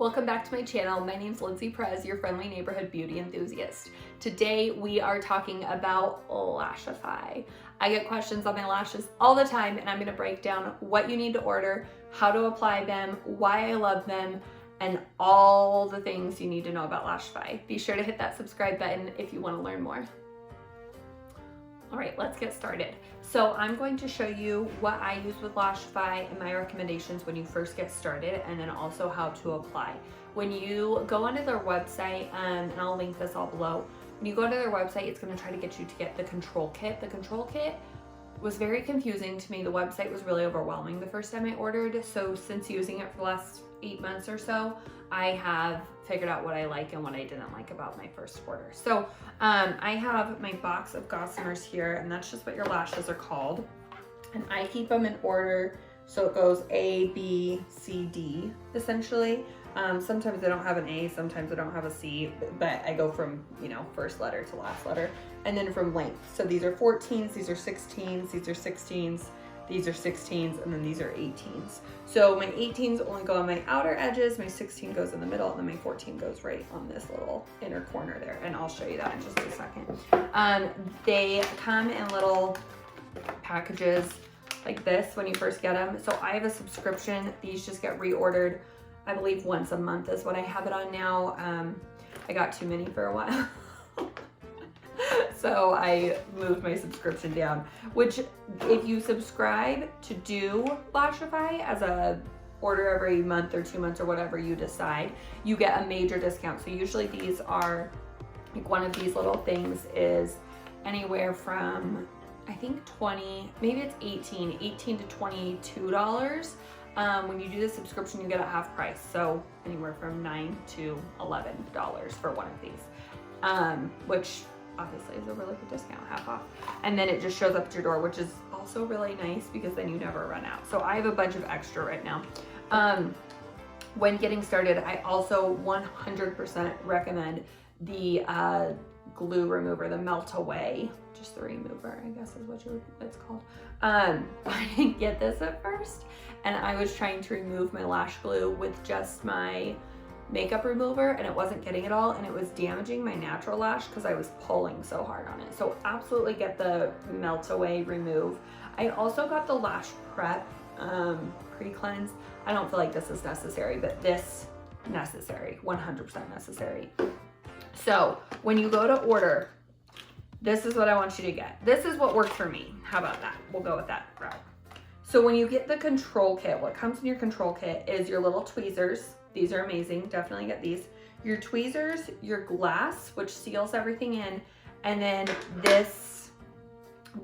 Welcome back to my channel. My name's Lindsay Perez, your friendly neighborhood beauty enthusiast. Today we are talking about Lashify. I get questions on my lashes all the time, and I'm going to break down what you need to order, how to apply them, why I love them, and all the things you need to know about Lashify. Be sure to hit that subscribe button if you want to learn more. All right, let's get started. So I'm going to show you what I use with Lashify and my recommendations when you first get started, and then also how to apply. When you go onto their website, and I'll link this all below, when you go to their website, it's going to try to get you to get the control kit. The control kit was very confusing to me. The website was really overwhelming the first time I ordered. So since using it for the last 8 months or so, I have figured out what I like and what I didn't like about my first order. So I have my box of gossamers here, and that's just what your lashes are called. And I keep them in order. So it goes A, B, C, D, essentially. Sometimes I don't have an A, sometimes I don't have a C, but I go from, first letter to last letter, and then from length. So these are 14s, these are 16s, these are 16s, these are 16s, and then these are 18s. So my 18s only go on my outer edges, my 16 goes in the middle, and then my 14 goes right on this little inner corner there, and I'll show you that in just a second. They come in little packages like this when you first get them. So I have a subscription. These just get reordered, I believe once a month is what I have it on now. I got too many for a while. So I moved my subscription down, which if you subscribe to do Lashify as a order every month or 2 months or whatever you decide, you get a major discount. So usually these are, like one of these little things is anywhere from, I think 20, maybe it's 18 to $22. When you do the subscription, you get a half price. So anywhere from $9 to $11 for one of these, which obviously is a really good discount, half off. And then it just shows up at your door, which is also really nice because then you never run out. So I have a bunch of extra right now. When getting started, I also 100% recommend the glue remover, the melt away, just the remover, I guess is what it's called. I didn't get this at first, and I was trying to remove my lash glue with just my makeup remover, and it wasn't getting it all, and it was damaging my natural lash because I was pulling so hard on it. So absolutely get the melt away remove. I also got the Lash Prep pre-cleanse. I don't feel like this is necessary, but this necessary, 100% necessary. So when you go to order, this is what I want you to get. This is what worked for me. How about that? We'll go with that route. So when you get the control kit, what comes in your control kit is your little tweezers. These are amazing, definitely get these. Your tweezers, your glass, which seals everything in, and then this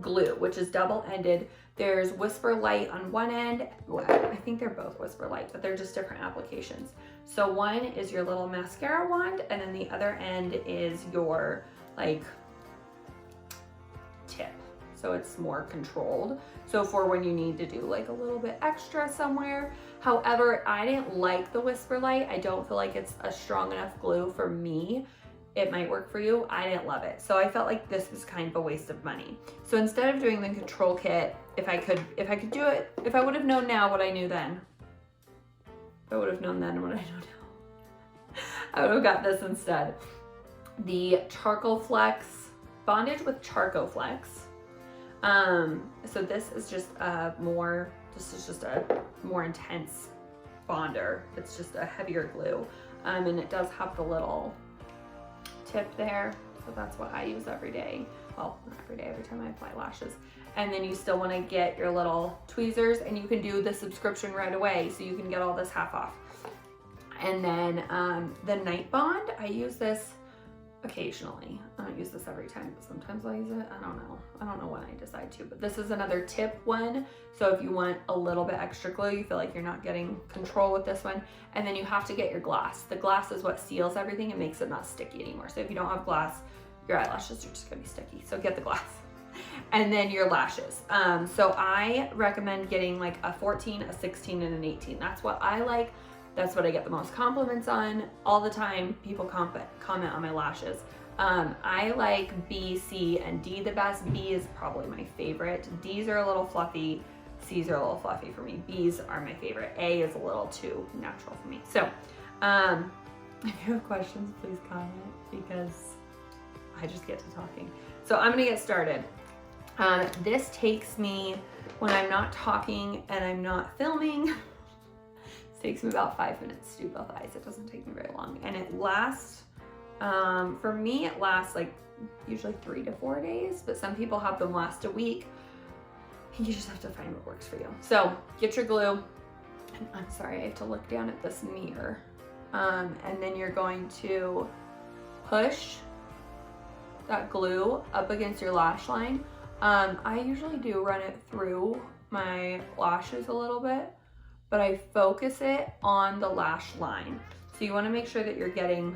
glue, which is double-ended. There's Whisper Light on one end. Well, I think they're both Whisper Light, but they're just different applications. So one is your little mascara wand, and then the other end is your tip. So it's more controlled. So for when you need to do like a little bit extra somewhere. However, I didn't like the Whisper Light. I don't feel like it's a strong enough glue for me. It might work for you. I didn't love it. So I felt like this was kind of a waste of money. So instead of doing the control kit, if I could do it, if I would have known now what I knew then, if I would have known then what I know now, I would have got this instead. The Charcoal Flex, Bondage with Charcoal Flex. So this is just a more intense bonder. It's just a heavier glue. And it does have the little tip there. So that's what I use every day. Well, not every day, every time I apply lashes. And then you still want to get your little tweezers, and you can do the subscription right away. So you can get all this half off. And then, the Night Bond, I use this occasionally. I don't use this every time, but sometimes I'll use it. I don't know when I decide to, but this is another tip one. So if you want a little bit extra glue, you feel like you're not getting control with this one, and then you have to get your glass. The glass is what seals everything and makes it not sticky anymore. So if you don't have glass, your eyelashes are just gonna be sticky. So get the glass. And then your lashes. So I recommend getting like a 14, a 16, and an 18. That's what I like. That's what I get the most compliments on all the time. People comment on my lashes. I like B, C, and D the best. B is probably my favorite. D's are a little fluffy. C's are a little fluffy for me. B's are my favorite. A is a little too natural for me. So If you have questions, please comment because I just get to talking. So I'm gonna get started. This takes me, when I'm not talking and I'm not filming, it takes me about 5 minutes to do both eyes. It doesn't take me very long. And it lasts, for me, it lasts like usually 3 to 4 days, but some people have them last a week. You just have to find what works for you. So get your glue. And I'm sorry, I have to look down at this mirror. And then you're going to push that glue up against your lash line. I usually do run it through my lashes a little bit, but I focus it on the lash line. So you want to make sure that you're getting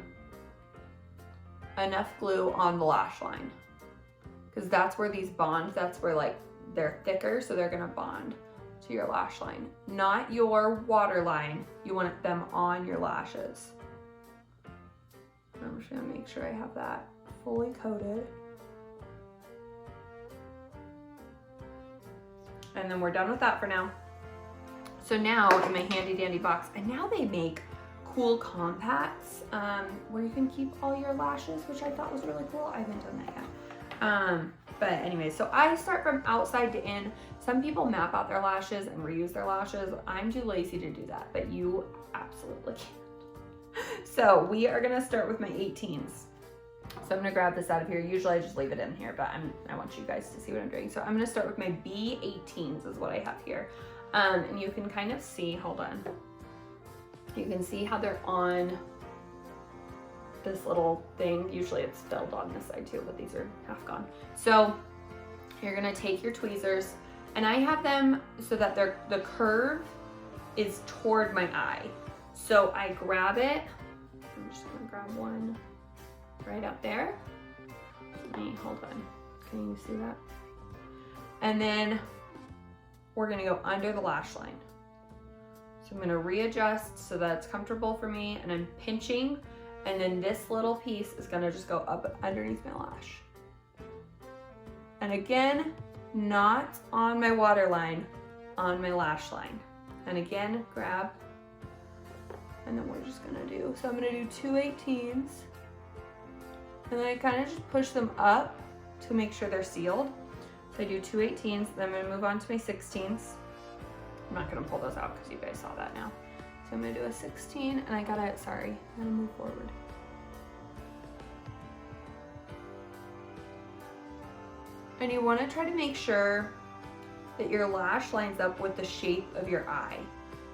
enough glue on the lash line, because that's where these bond, that's where like they're thicker, so they're gonna bond to your lash line, not your waterline. You want them on your lashes. I'm just gonna make sure I have that fully coated. And then we're done with that for now. So now in my handy dandy box, and now they make cool compacts where you can keep all your lashes, which I thought was really cool. I haven't done that yet. But anyway, so I start from outside to in. Some people map out their lashes and reuse their lashes. I'm too lazy to do that, but you absolutely can. So we are gonna start with my 18s. So I'm gonna grab this out of here. Usually I just leave it in here, but I want you guys to see what I'm doing. So I'm gonna start with my B18s is what I have here. And you can kind of see, hold on. You can see how they're on this little thing. Usually it's filled on this side too, but these are half gone. So you're gonna take your tweezers, and I have them so that the curve is toward my eye. So I grab it, I'm just gonna grab one right up there. Hold on, can you see that? And then we're gonna go under the lash line. So I'm gonna readjust so that it's comfortable for me, and I'm pinching, and then this little piece is gonna just go up underneath my lash. And again, not on my waterline, on my lash line. And again, grab, and then we're just gonna do, so I'm gonna do 2 18s, and then I kind of just push them up to make sure they're sealed. So I do 2 18s, then I'm gonna move on to my 16s. I'm not gonna pull those out because you guys saw that now. So I'm gonna do a 16, and I gotta move forward. And you wanna try to make sure that your lash lines up with the shape of your eye.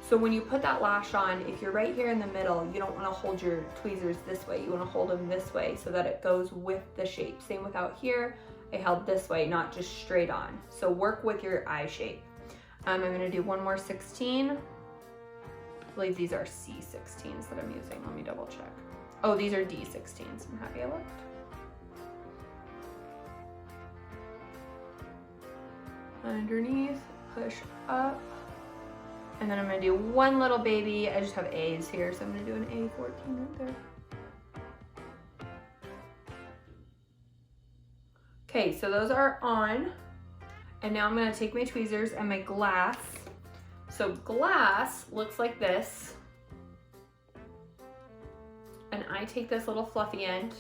So when you put that lash on, if you're right here in the middle, you don't wanna hold your tweezers this way. You wanna hold them this way so that it goes with the shape. Same with out here. I held this way, not just straight on. So work with your eye shape. I'm gonna do one more 16. I believe these are C16s that I'm using. Let me double check. Oh, these are D16s. I'm happy I looked. Underneath, push up. And then I'm gonna do one little baby. I just have A's here, so I'm gonna do an A14 right there. Okay, so those are on. And now I'm gonna take my tweezers and my glass. So glass looks like this. And I take this little fluffy end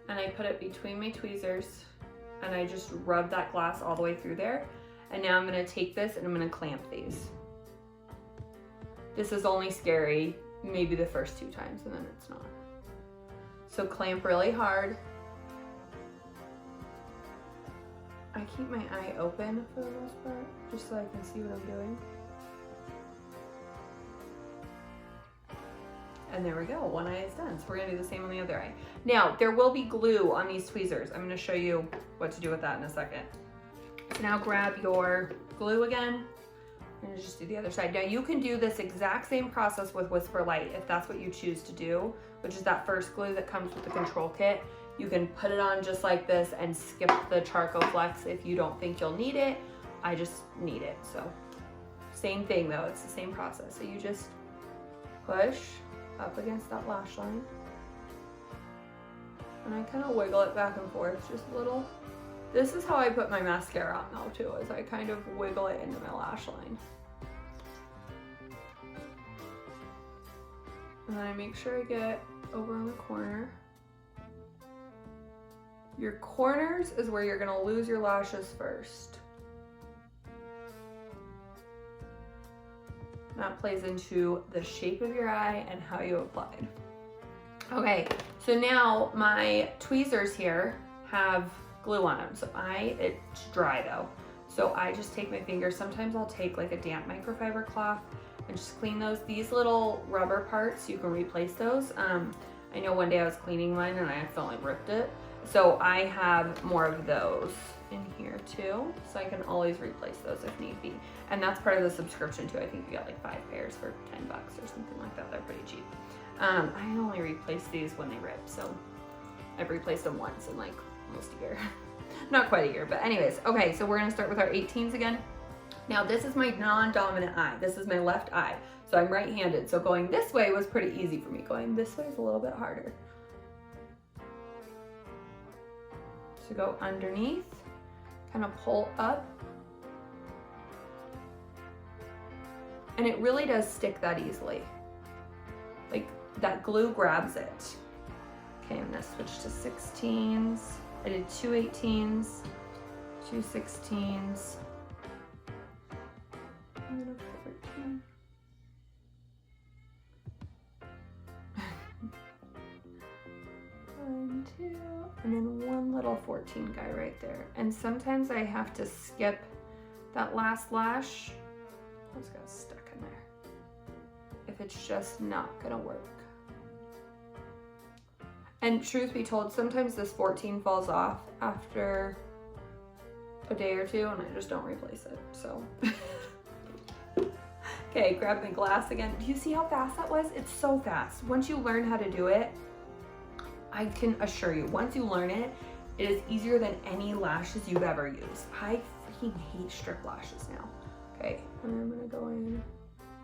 and I put it between my tweezers, and I just rub that glass all the way through there. And now I'm gonna take this and I'm gonna clamp these. This is only scary maybe the first 2 times, and then it's not. So clamp really hard. I keep my eye open for the most part, just so I can see what I'm doing. And there we go, one eye is done. So we're gonna do the same on the other eye. Now, there will be glue on these tweezers. I'm gonna show you what to do with that in a second. So now grab your glue again, and just do the other side. Now you can do this exact same process with Whisper Light if that's what you choose to do, which is that first glue that comes with the control kit. You can put it on just like this and skip the Charcoal Flex if you don't think you'll need it. I just need it, so. Same thing though, it's the same process. So you just push up against that lash line. And I kind of wiggle it back and forth, just a little. This is how I put my mascara on now too, is I kind of wiggle it into my lash line. And then I make sure I get over on the corner. Your corners is where you're gonna lose your lashes first. That plays into the shape of your eye and how you applied. Okay, so now my tweezers here have glue on them. So it's dry though. So I just take my fingers. Sometimes I'll take like a damp microfiber cloth and just clean those. These little rubber parts, you can replace those. I know one day I was cleaning mine and I accidentally ripped it. So I have more of those in here too. So I can always replace those if need be. And that's part of the subscription too. I think you get like 5 pairs for $10 or something like that. They're pretty cheap. I only replace these when they rip. So I've replaced them once in like almost a year. Not quite a year, but anyways. Okay, so we're gonna start with our 18s again. Now this is my non-dominant eye. This is my left eye. So I'm right-handed. So going this way was pretty easy for me. Going this way is a little bit harder. So go underneath, kind of pull up. And it really does stick that easily. Like that glue grabs it. Okay, I'm gonna switch to 16s. I did 2 18s, 2 16s, and then a 14. One, two, and then one little 14 guy right there. And sometimes I have to skip that last lash. I just got stuck in there. If it's just not gonna work. And truth be told, sometimes this 14 falls off after a day or two and I just don't replace it, so. Okay, grab my glass again. Do you see how fast that was? It's so fast. Once you learn how to do it, I can assure you, once you learn it, it is easier than any lashes you've ever used. I freaking hate strip lashes now. Okay, and I'm gonna go in.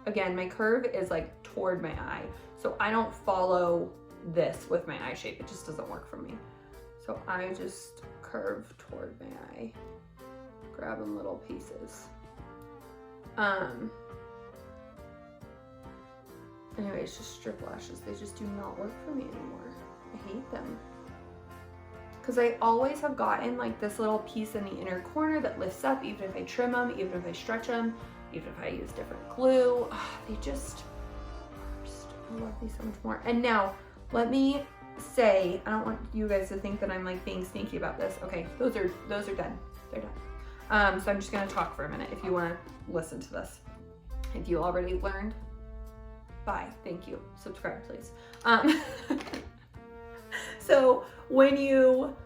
Again, my curve is like toward my eye, so I don't follow this with my eye shape. It just doesn't work for me. So I just curve toward my eye, grabbing little pieces. Anyways, just strip lashes. They just do not work for me anymore. I hate them. Because I always have gotten like this little piece in the inner corner that lifts up, even if I trim them, even if I stretch them, even if I use different glue. They just burst. I love these so much more. And now, let me say, I don't want you guys to think that I'm like being sneaky about this. Okay, those are done. They're done. So I'm just gonna talk for a minute if you wanna listen to this. If you already learned, bye, thank you. Subscribe, please. So when you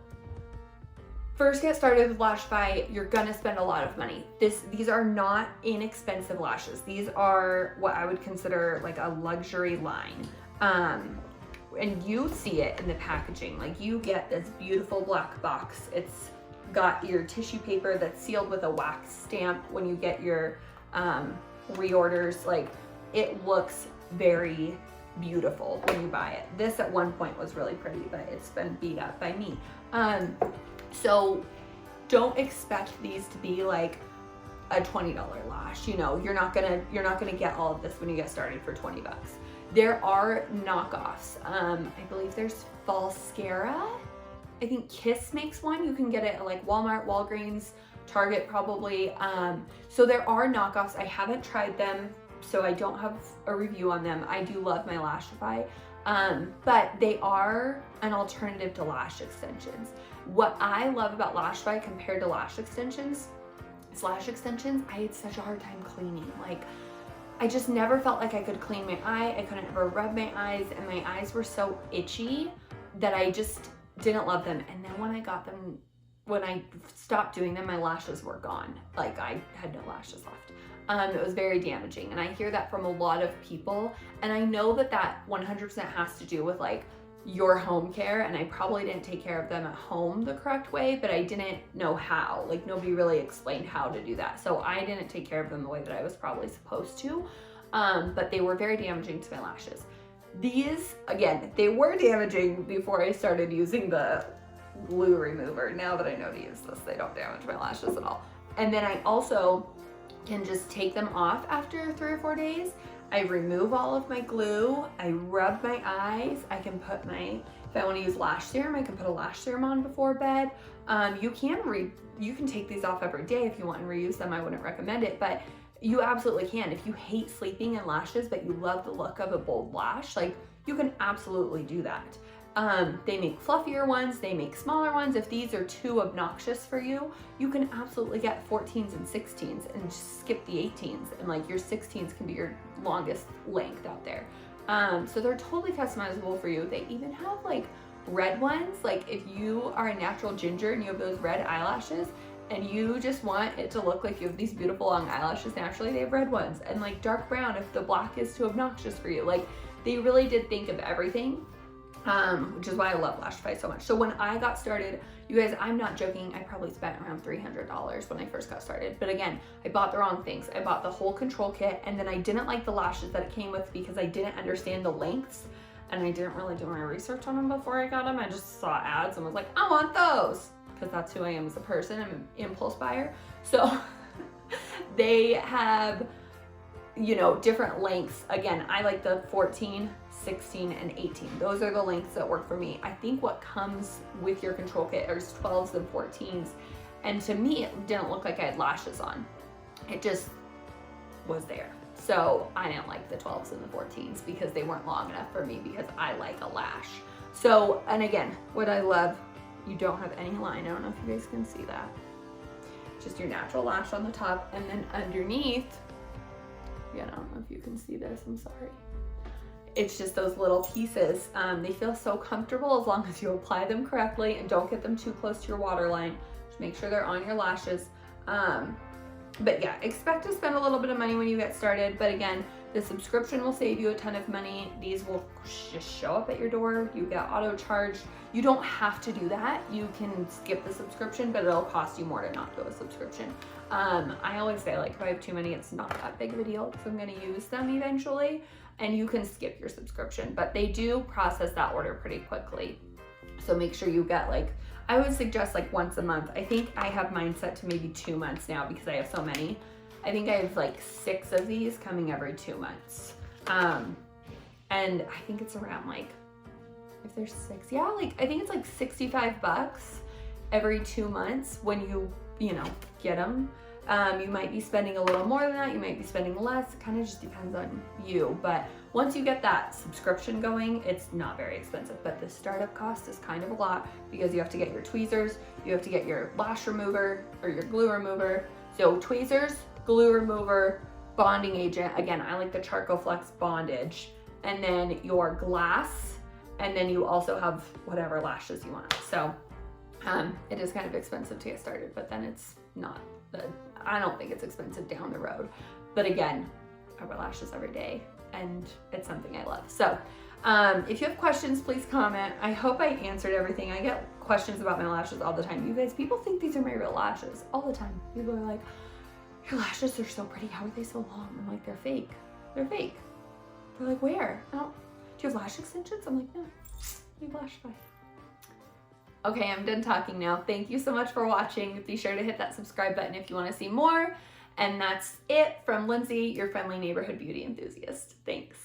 first get started with Lashify, you're gonna spend a lot of money. These are not inexpensive lashes. These are what I would consider like a luxury line. And you see it in the packaging. Like you get this beautiful black box. It's got your tissue paper that's sealed with a wax stamp when you get your reorders. Like it looks very beautiful when you buy it. This at one point was really pretty, but it's been beat up by me. So don't expect these to be like a $20 lash. You know, you're not gonna get all of this when you get started for 20 bucks. There are knockoffs. I believe there's Falscara. I think Kiss makes one. You can get it at like Walmart, Walgreens, Target probably. So there are knockoffs. I haven't tried them, so I don't have a review on them. I do love my Lashify, but they are an alternative to lash extensions. What I love about Lashify compared to lash extensions is I had such a hard time cleaning. Like, I just never felt like I could clean my eye. I couldn't ever rub my eyes, and my eyes were so itchy that I just didn't love them. And then when I stopped doing them, my lashes were gone. Like I had no lashes left. It was very damaging. And I hear that from a lot of people. And I know that 100% has to do with like your home care. And I probably didn't take care of them at home the correct way, but I didn't know how. Like nobody really explained how to do that. So I didn't take care of them the way that I was probably supposed to. But they were very damaging to my lashes. These, again, they were damaging before I started using the glue remover. Now that I know to use this, they don't damage my lashes at all. And then I also can just take them off after 3 or 4 days I remove all of my glue. I rub my eyes. I can put my, if I want to use lash serum, I can put a lash serum on before bed. You can take these off every day if you want and reuse them. I wouldn't recommend it, but you absolutely can. If you hate sleeping in lashes, but you love the look of a bold lash, like you can absolutely do that. They make fluffier ones, they make smaller ones. If these are too obnoxious for you, you can absolutely get 14s and 16s and just skip the 18s, and like your 16s can be your longest length out there. So they're totally customizable for you. They even have like red ones. Like if you are a natural ginger and you have those red eyelashes and you just want it to look like you have these beautiful long eyelashes naturally, they have red ones. And like dark brown if the black is too obnoxious for you. Like they really did think of everything, which is why I love Lashify so much. So when I got started, you guys, I'm not joking, I probably spent around $300 when I first got started. But again, I bought the wrong things. I bought the whole control kit, and then I didn't like the lashes that it came with because I didn't understand the lengths, and I didn't really do my research on them before I got them. I just saw ads and was like, I want those, because that's who I am as a person. I'm an impulse buyer. So they have, you know, different lengths. Again, I like the 14, 16, and 18. Those are the lengths that work for me. I think what comes with your control kit is 12s and 14s. And to me, it didn't look like I had lashes on. It just was there. So I didn't like the 12s and the 14s because they weren't long enough for me because I like a lash. So, and again, what I love, you don't have any line. I don't know if you guys can see that. Just your natural lash on the top, and then underneath, yeah, I don't know if you can see this, I'm sorry. It's just those little pieces. They feel so comfortable as long as you apply them correctly and don't get them too close to your waterline. Just make sure they're on your lashes. But yeah, expect to spend a little bit of money when you get started. But again, the subscription will save you a ton of money. These will just show up at your door. You get auto charged. You don't have to do that. You can skip the subscription, but it'll cost you more to not do a subscription. I always say, like, if I have too many, it's not that big of a deal because I'm going to use them eventually, and you can skip your subscription, but they do process that order pretty quickly. So make sure you get, like, I would suggest like once a month. I think I have mine set to maybe 2 months now because I have so many. I think I have like 6 of these coming every 2 months. And I think it's around like, if there's 6, yeah, like I think it's like $65 every 2 months when you know, get them. You might be spending a little more than that, you might be spending less. It kind of just depends on you. But once you get that subscription going, it's not very expensive. But the startup cost is kind of a lot because you have to get your tweezers, you have to get your lash remover or your glue remover. So tweezers, glue remover, bonding agent. Again, I like the Charcoal Flex bondage. And then your glass. And then you also have whatever lashes you want. So it is kind of expensive to get started, but then it's not. I don't think it's expensive down the road. But again, I wear lashes every day and it's something I love. So if you have questions, please comment. I hope I answered everything. I get questions about my lashes all the time. You guys, people think these are my real lashes all the time. People are like, your lashes are so pretty. How are they so long? I'm like, they're fake. They're fake. They're like, where? Do you have lash extensions? I'm like, no, I have Lashify. Okay, I'm done talking now. Thank you so much for watching. Be sure to hit that subscribe button if you want to see more. And that's it from Lindsay, your friendly neighborhood beauty enthusiast. Thanks.